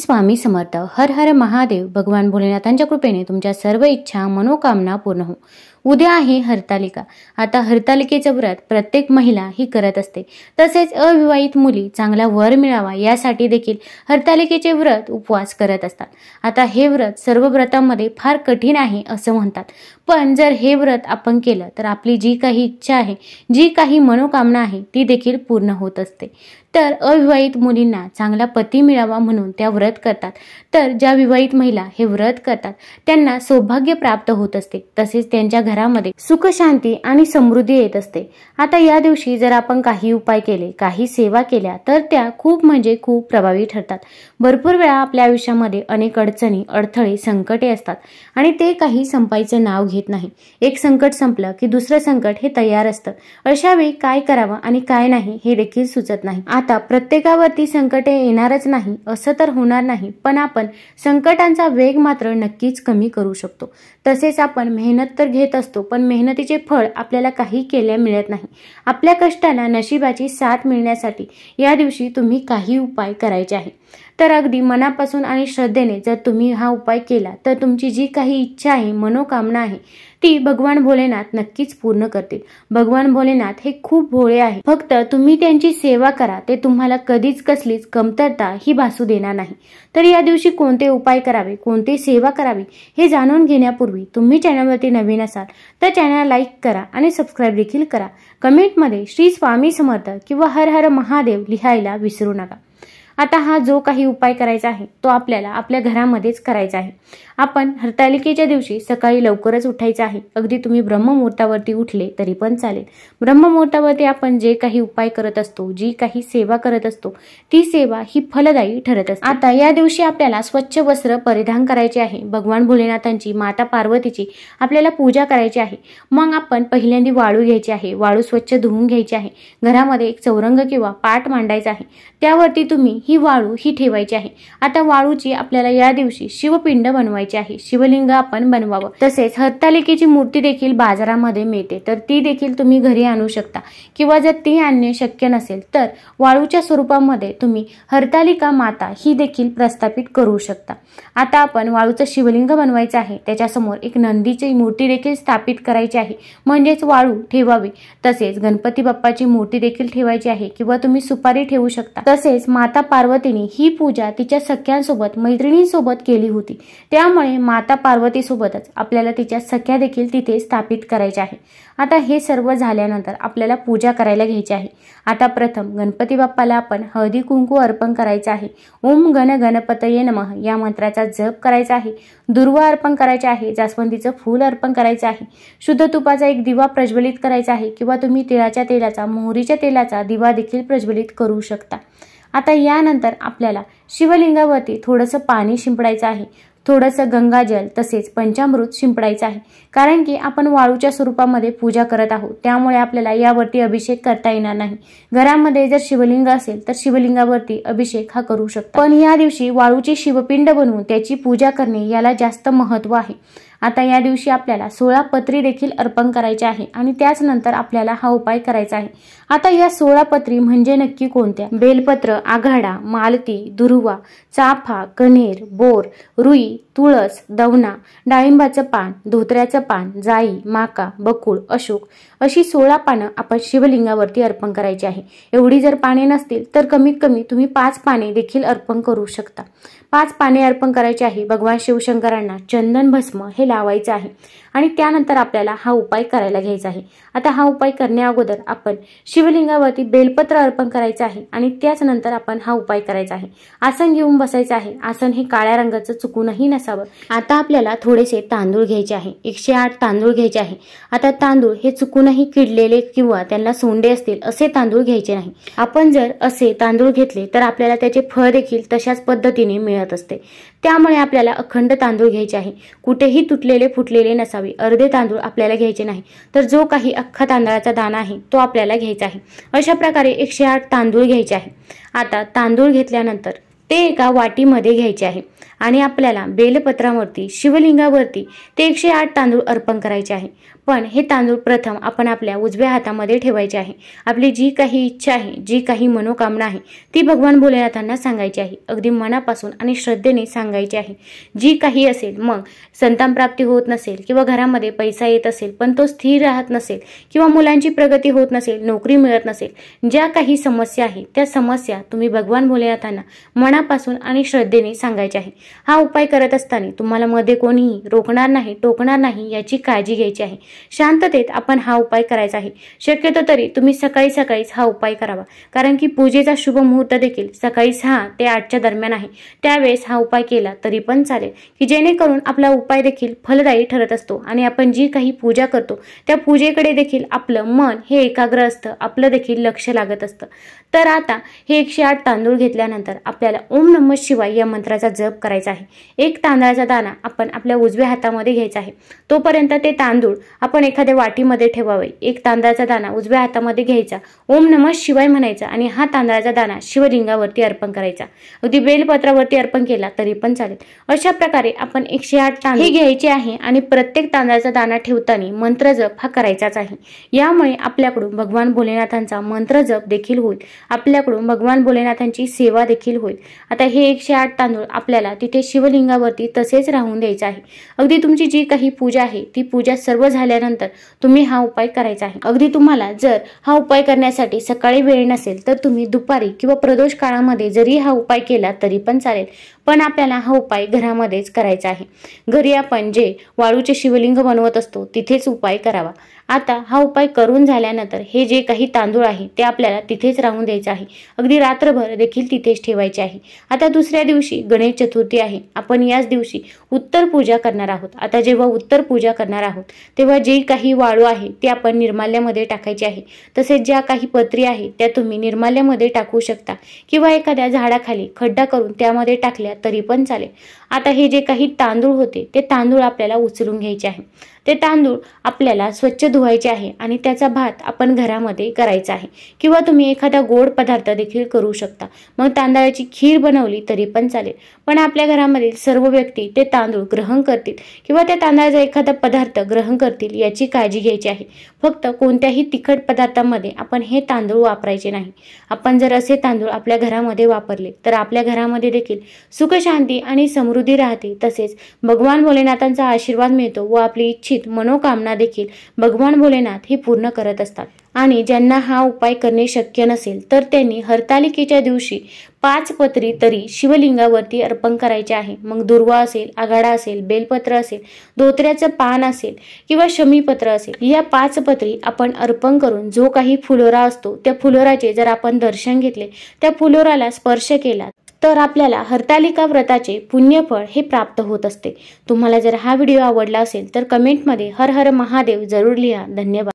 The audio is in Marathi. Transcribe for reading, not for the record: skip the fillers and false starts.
स्वामी समर्थ। हर हर महादेव। भगवान भोलेनाथांच्या कृपेने तुमच्या सर्व इच्छा मनोकामना पूर्ण हो। उद्या आहे हरतालिका। आता हरतालिकेचं व्रत प्रत्येक महिला ही करत असते, तसेच अविवाहित मुली चांगला वर मिळावा यासाठी देखील हरतालिकेचे व्रत उपवास करत असतात। आता हे व्रत सर्व व्रतांमध्ये फार कठीण आहे असं म्हणतात, पण जर हे व्रत आपण केलं तर आपली जी काही इच्छा आहे, जी काही मनोकामना आहे ती देखील पूर्ण होत असते। तर अविवाहित मुलींना चांगला पती मिळावा म्हणून त्या व्रत करतात, तर ज्या विवाहित महिला हे व्रत करतात त्यांना सौभाग्य प्राप्त होत असते, तसेच त्यांच्या घरामध्ये सुख शांती आणि समृद्धी येत असते। आता या दिवशी जर आपण काही उपाय केले, काही सेवा केल्या तर त्या खूप म्हणजे खूप प्रभावी ठरतात। भरपूर वेळा आपल्या आयुष्यामध्ये अनेक अडचणी, अडथळे, संकटे असतात आणि ते काही संपायचं नाव घेत नाही। एक संकट संपलं की दुसरं संकट हे तयार असतं। अशा वेळी काय करावं आणि काय नाही हे देखील सुचत नाही। आता प्रत्येकावरती संकटे येणारच नाही असं तर होणार नाही, पण आपण संकटांचा वेग मात्र नक्कीच कमी करू शकतो। तसेच आपण मेहनत तर घेत असतो, पण मेहनतीचे फळ आपल्याला काही केल्या मिळत नाही। आपल्या कष्टाला नशिबाची साथ मिळण्यासाठी या दिवशी तुम्ही काही उपाय करायचे आहे। तर अगदी मनापासून आणि श्रद्धेने जर तुम्ही हा उपाय केला तर तुमची जी काही इच्छा आहे, मनोकामना आहे ती भगवान भोलेनाथ नक्कीच पूर्ण करतील। भगवान भोलेनाथ हे खूप भोळे आहे, फक्त तुम्ही त्यांची सेवा करा, ते तुम्हाला कधीच कसलीच कमतरता ही भासू देणार नाही। तर या दिवशी कोणते उपाय करावे, कोणती सेवा करावी हे जाणून घेण्यापूर्वी तुम्ही चॅनलवरती नवीन असाल तर चॅनल लाईक करा आणि सबस्क्राईब देखील करा। कमेंटमध्ये श्री स्वामी समर्थ किंवा हर हर महादेव लिहायला विसरू नका। आता हा जो काही उपाय करायचा आहे तो आपल्याला आपल्या घरामध्येच करायचा आहे। आपण हरतालिकेच्या दिवशी सकाळी लवकरच उठायचं आहे। अगदी तुम्ही ब्रह्ममुहूर्तावरती उठले तरी पण चालेल। ब्रह्ममुहूर्तावरती आपण जे काही उपाय करत असतो, जी काही सेवा करत असतो ती सेवा ही फलदायी ठरत असते। आता या दिवशी आपल्याला स्वच्छ वस्त्र परिधान करायचे आहे। भगवान भोलेनाथांची, माता पार्वतीची आपल्याला पूजा करायची आहे। मग आपण पहिल्यांदा वाळू घ्यायची आहे। वाळू स्वच्छ धुवून घ्यायची आहे। घरामध्ये एक चौरंग किंवा पाट मांडायचा आहे, त्यावरती तुम्ही ही वाळू ही ठेवायची आहे। आता वाळूची आपल्याला या दिवशी शिवपिंड बनवायची आहे, शिवलिंग आपण बनवावं। तसेच हरतालिकेची मूर्ती देखील बाजारामध्ये मिळते, तर ती देखील तुम्ही घरी आणू शकता, किंवा जर ती आणणे शक्य नसेल तर वाळूच्या स्वरूपामध्ये तुम्ही हरतालिका माता ही देखील प्रस्थापित करू शकता। आता आपण वाळूचं शिवलिंग बनवायचं आहे, त्याच्यासमोर एक नंदीची मूर्ती देखील स्थापित करायची आहे, म्हणजेच वाळू ठेवावी। तसेच गणपती बाप्पाची मूर्ती देखील ठेवायची आहे, किंवा तुम्ही सुपारी ठेवू शकता। तसेच माता पार्वतीने ही पूजा तिच्या सख्यांसोबत, मैत्रिणींसोबत केली होती, त्यामुळे माता पार्वती सोबतच आपल्याला तिच्या सख्या देखील तिथे स्थापित करायच्या आहे। आता हे सर्व झाल्यानंतर आपल्याला पूजा करायला घ्यायची आहे। आता प्रथम गणपती बाप्पाला आपण हळदी कुंकू अर्पण करायचं आहे। ओम गण गणपतये नमः या मंत्राचा जप करायचा आहे। दुर्वा अर्पण करायचे आहे। जास्वंदीचं फूल अर्पण करायचं आहे। शुद्ध तुपाचा एक दिवा प्रज्वलित करायचा आहे, किंवा तुम्ही तिळाच्या तेलाचा, मोहरीच्या तेलाचा दिवा देखील प्रज्वलित करू शकता। आता यानंतर आपल्याला शिवलिंगावरती थोडंसं पाणी शिंपडायचं आहे, थोडंसं गंगाजल तसेच पंचामृत शिंपडायचं आहे, कारण की आपण वाळूच्या स्वरूपामध्ये पूजा करत आहोत, त्यामुळे आपल्याला यावरती अभिषेक करता येणार नाही। घरामध्ये जर शिवलिंग असेल तर शिवलिंगावरती अभिषेक हा करू शकता, पण या दिवशी वाळूची शिवपिंड बनवून त्याची पूजा करणे याला जास्त महत्त्व आहे। आता या दिवशी आपल्याला 16 पत्री देखील अर्पण करायचे आहे, आणि त्याच नंतर आपल्याला हा उपाय करायचा आहे। आता या 16 पत्री म्हणजे नक्की कोणत्या? बेलपत्र, आघाडा, मालती, दुर्वा, चाफा, कण्हेर, बोर, रुई, तुळस, दवना, डाळिंबाचं पान, धोत्र्याचं पान, जाई, माका, बकुळ, अशोक अशी 16 पानं आपण शिवलिंगावरती अर्पण करायची आहे। एवढी जर पाने नसतील तर कमीत कमी तुम्ही 5 पाने देखील अर्पण करू शकता। 5 पाने अर्पण करायची आहे। भगवान शिवशंकरांना चंदन भस्म हे लावायचं आहे, आणि त्यानंतर आपल्याला हा उपाय करायला घ्यायचा आहे। आता हा उपाय करण्या अगोदर आपण शिवलिंगावरती बेलपत्र अर्पण करायचं आहे, आणि त्याच नंतर आपण हा उपाय करायचा आहे। आसन घेऊन बसायचं आहे। आसन हे काळ्या रंगाचं चुकूनही नसावं। आता आपल्याला थोडेसे तांदूळ घ्यायचे आहे, 108 तांदूळ घ्यायचे आहे। आता तांदूळ हे चुकूनही किडलेले किंवा त्यांना सोंडे असतील असे तांदूळ घ्यायचे नाही। आपण जर असे तांदूळ घेतले तर आपल्याला त्याचे फळ देखील तशाच पद्धतीने मिळत असते, त्यामुळे आपल्याला अखंड तांदूळ घ्यायचे आहे। कुठेही तुटलेले फुटलेले नसावे। अर्धे तांदूळ आपल्याला घ्यायचे नाही, तर जो काही अख्खा तांदळाचा दाणा आहे तो आपल्याला घ्यायचा आहे। अशा प्रकारे 108 तांदूळ घ्यायचे आहे। आता तांदूळ घेतल्यानंतर ते एका वाटीमध्ये घ्यायचे आहे, आणि आपल्याला बेलपत्रावरती, शिवलिंगावरती ते 108 तांदूळ अर्पण करायचे आहे। पण हे तांदूळ प्रथम आपण आपल्या उजव्या हातामध्ये ठेवायचे आहे। आपली जी काही इच्छा आहे, जी काही मनोकामना आहे ती भगवान भोलेनाथांना सांगायची आहे। अगदी मनापासून आणि श्रद्धेने सांगायची आहे। जी काही असेल, मग संतान प्राप्ती होत नसेल किंवा घरामध्ये पैसा येत असेल पण तो स्थिर राहत नसेल किंवा मुलांची प्रगती होत नसेल, नोकरी मिळत नसेल, ज्या काही समस्या आहे त्या समस्या तुम्ही भगवान भोलेनाथांना मनापासून आणि श्रद्धेने सांगायचे आहे। हा उपाय करत असताना तुम्हाला मध्ये कोणीही रोखणार नाही, टोकणार नाही याची काळजी घ्यायची आहे। शांततेत आपण हा उपाय करायचा आहे। शक्यतो तरी तुम्ही सकाळी सकाळीच हा उपाय करावा, कारण की पूजेचा शुभ मुहूर्त देखील सकाळी 6 ते 8च्या दरम्यान आहे। त्यावेळेस हा उपाय केला तरी पण चालेल, की जेणेकरून आपला उपाय देखील फलदायी ठरत असतो आणि आपण जी काही पूजा करतो त्या पूजेकडे देखील आपलं मन हे एकाग्र असतं, आपलं देखील लक्ष लागत असतं। तर आता हे 108 तांदूळ घेतल्यानंतर आपल्याला ओम नमः शिवाय या मंत्राचा जप करायचा आहे। एक तांदळाचा दाणा आपण आपल्या उजव्या हातामध्ये घ्यायचा आहे। तोपर्यंत ते तांदूळ आपण एखाद्या वाटीमध्ये ठेवावे। एक तांदळाचा दाणा उजव्या हातामध्ये घ्यायचा, ओम नमः शिवाय म्हणायचा आणि हा तांदळाचा दाणा शिवलिंगावरती अर्पण करायचा। अगदी बेलपत्रावरती अर्पण केला तरी पण चालेल। अशा प्रकारे आपण 108 तांदूळ घ्यायचे आहे आणि प्रत्येक तांदळाचा दाणा ठेवताना मंत्र जप हा करायचाच आहे। यामुळे आपल्याकडून भगवान भोलेनाथांचा मंत्र जप देखील होईल, आपल्याकडून भगवान भोलेनाथांची सेवा देखील होईल। आता हे 108 तांदूळ आपल्याला तिथे शिवलिंगावरती तसेच राहून द्यायचं आहे। अगदी तुमची जी काही पूजा आहे ती पूजा सर्व झाल्यानंतर तुम्ही हा उपाय करायचा आहे। अगदी तुम्हाला जर हा उपाय करण्यासाठी सकाळी वेळ नसेल तर तुम्ही दुपारी किंवा प्रदोष काळामध्ये जरी हा उपाय केला तरी पण चालेल, पण आपल्याला हा उपाय घरामध्येच करायचा आहे। घरी आपण जे वाळूचे शिवलिंग बनवत असतो तिथेच उपाय करावा। आता हा उपाय करून झाल्यानंतर हे जे काही तांदूळ आहे ते आपल्याला तिथेच राहून द्यायचे आहे। अगदी रात्रभर देखील तिथेच ठेवायचे आहे। आता दुसऱ्या दिवशी गणेश चतुर्थी आहे, आपण याच दिवशी उत्तर पूजा करणार आहोत। आता जेव्हा उत्तर पूजा करणार आहोत तेव्हा जे काही वाळू आहे ते आपण निर्माल्यामध्ये टाकायची आहे। तसेच ज्या काही पत्री आहे त्या तुम्ही निर्माल्यामध्ये टाकू शकता किंवा एखाद्या झाडाखाली खड्डा करून त्यामध्ये टाकल्या तरी पण चालेल। आता हे जे काही तांदूळ होते ते तांदूळ आपल्याला उचलून घ्यायचे आहे। ते तांदूळ आपल्याला स्वच्छ धुवायचे आहे आणि त्याचा भात आपण घरामध्ये करायचा आहे किंवा तुम्ही एखादा गोड पदार्थ देखील करू शकता। मग तांदळाची खीर बनवली तरी पण चालेल, पण आपल्या घरामधील सर्व व्यक्ती ते तांदूळ ग्रहण करतील किंवा त्या तांदळाचा एखादा पदार्थ ग्रहण करतील याची काळजी घ्यायची आहे। फक्त कोणत्याही तिखट पदार्थामध्ये आपण हे तांदूळ वापरायचे नाही। आपण जर असे तांदूळ आपल्या घरामध्ये वापरले तर आपल्या घरामध्ये देखील सुख शांती आणि समृद्धी राहते, तसेच भगवान भोलेनाथांचा आशीर्वाद मिळतो व आपली इच्छित मनोकामना देखील भगवान भोलेनाथ हे पूर्ण करत असतात। आणि ज्यांना हा उपाय करणे शक्य नसेल तर त्यांनी हरतालिकेच्या दिवशी 5 पत्री तरी शिवलिंगावरती अर्पण करायचे आहे। मग दुर्वा असेल, आघाडा असेल, बेलपत्र असेल, धोत्र्याचं पान असेल किंवा शमीपत्र असेल, या 5 पत्री आपण अर्पण करून जो काही फुलोरा असतो त्या फुलोराचे जर आपण दर्शन घेतले, त्या फुलोराला स्पर्श केला तर आपल्याला हरतालिका व्रताचे पुण्यफळ हे प्राप्त होत असते। तुम्हाला जर हा व्हिडिओ आवडला असेल तर कमेंटमध्ये हर हर महादेव जरूर लिहा। धन्यवाद।